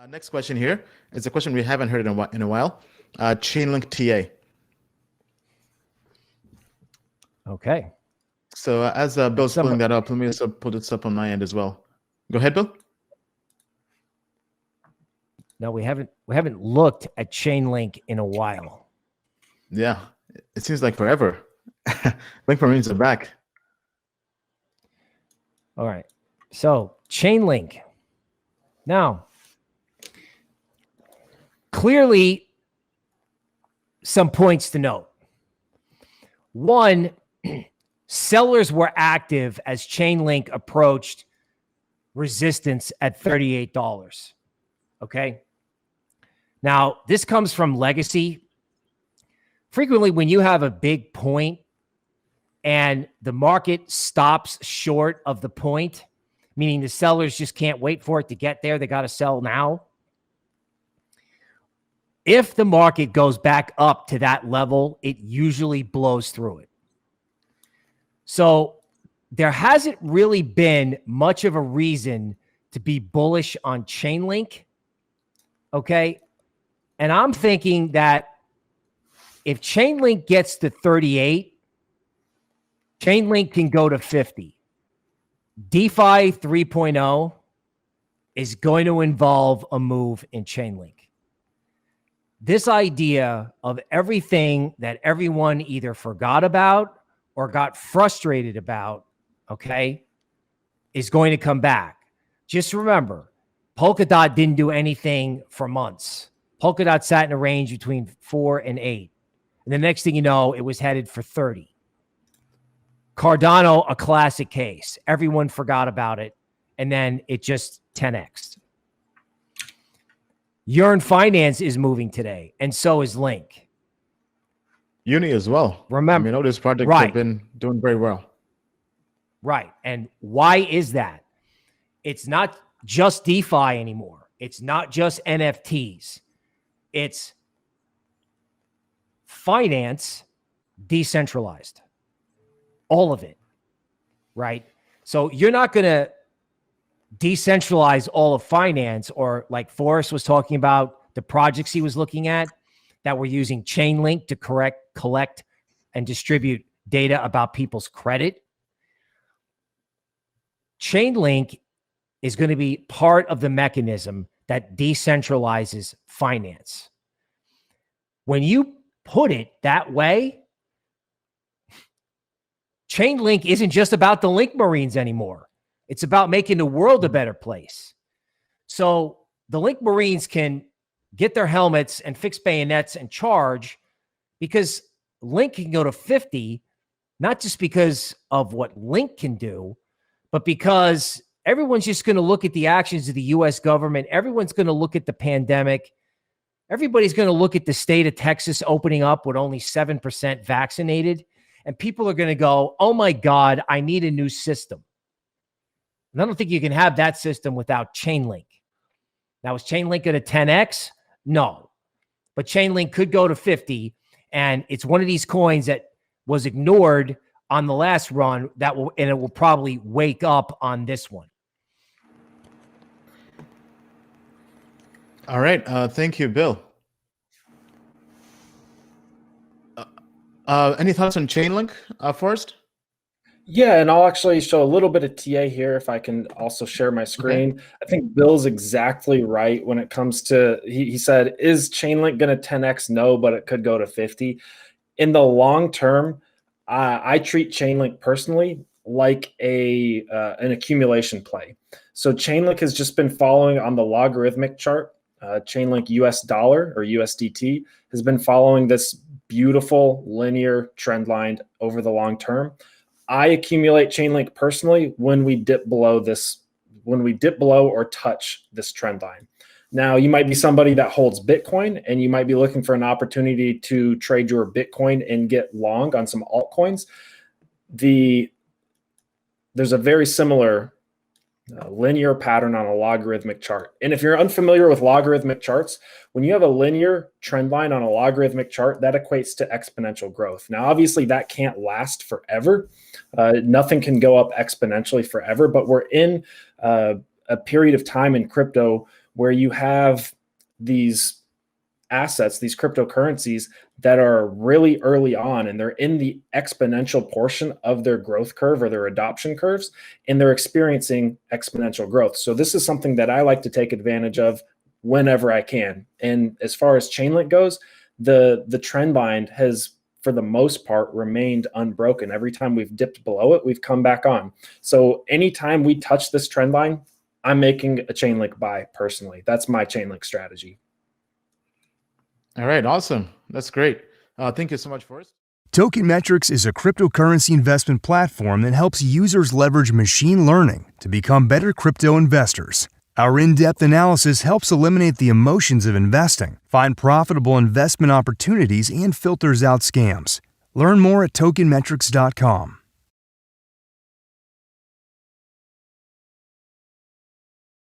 Next question here is a question we haven't heard in a while. Chainlink TA. Okay. So as Bill's pulling that up, let me also pull this up on my end as well. Go ahead, Bill. No, we haven't looked at Chainlink in a while. Yeah, it seems like forever. Link Marines are back. All right. So Chainlink. Now, clearly some points to note. One, sellers were active as Chainlink approached resistance at $38. Okay. Now, this comes from legacy. Frequently, when you have a big point and the market stops short of the point, meaning the sellers just can't wait for it to get there, they got to sell now. If the market goes back up to that level, it usually blows through it. So there hasn't really been much of a reason to be bullish on Chainlink. Okay. And I'm thinking that if Chainlink gets to 38, Chainlink can go to 50. DeFi 3.0 is going to involve a move in Chainlink. This idea of everything that everyone either forgot about or got frustrated about, okay, is going to come back. Just remember, Polkadot didn't do anything for months. Polkadot sat in a range between 4 and 8. And the next thing you know, it was headed for 30. Cardano, a classic case. Everyone forgot about it. And then it just 10x'd. Yearn Finance is moving today. And so is Link. Uni as well. Remember, all these projects have been doing very well. Right. And why is that? It's not just DeFi anymore. It's not just NFTs. It's finance decentralized. All of it. Right? So you're not going to decentralize all of finance, or like Forrest was talking about, the projects he was looking at that were using Chainlink to collect and distribute data about people's credit. Chainlink is going to be part of the mechanism that decentralizes finance. When you put it that way, Chainlink isn't just about the Link Marines anymore. It's about making the world a better place. So the Link Marines can get their helmets and fix bayonets and charge, because Link can go to 50, not just because of what Link can do, but because everyone's just going to look at the actions of the U.S. government. Everyone's going to look at the pandemic. Everybody's going to look at the state of Texas opening up with only 7% vaccinated. And people are going to go, oh my God, I need a new system. And I don't think you can have that system without Chainlink. Now, is Chainlink at a 10x? No. But Chainlink could go to 50. And it's one of these coins that was ignored on the last run and it will probably wake up on this one. All right. Thank you, Bill. Any thoughts on Chainlink, Forrest? Yeah, and I'll actually show a little bit of TA here if I can also share my screen. Okay. I think Bill's exactly right when it comes to, he said, is Chainlink going to 10x? No, but it could go to 50. In the long term, I treat Chainlink personally like an accumulation play. So Chainlink has just been following on the logarithmic chart. Chainlink US dollar or USDT has been following this beautiful linear trend line over the long term. I accumulate Chainlink personally when we dip below or touch this trend line. Now, you might be somebody that holds Bitcoin and you might be looking for an opportunity to trade your Bitcoin and get long on some altcoins. There's a very similar linear pattern on a logarithmic chart. And if you're unfamiliar with logarithmic charts, when you have a linear trend line on a logarithmic chart, that equates to exponential growth. Now, obviously, that can't last forever. Nothing can go up exponentially forever, but we're in a period of time in crypto where you have these assets, these cryptocurrencies that are really early on and they're in the exponential portion of their growth curve or their adoption curves, and they're experiencing exponential growth. So this is something that I like to take advantage of whenever I can. And as far as Chainlink goes, the trend line has, for the most part, remained unbroken. Every time we've dipped below it, we've come back on. So anytime we touch this trend line, I'm making a Chainlink buy personally. That's my Chainlink strategy. All right, awesome. That's great. Thank you so much for it. Token Metrics is a cryptocurrency investment platform that helps users leverage machine learning to become better crypto investors. Our in-depth analysis helps eliminate the emotions of investing, find profitable investment opportunities, and filters out scams. Learn more at tokenmetrics.com.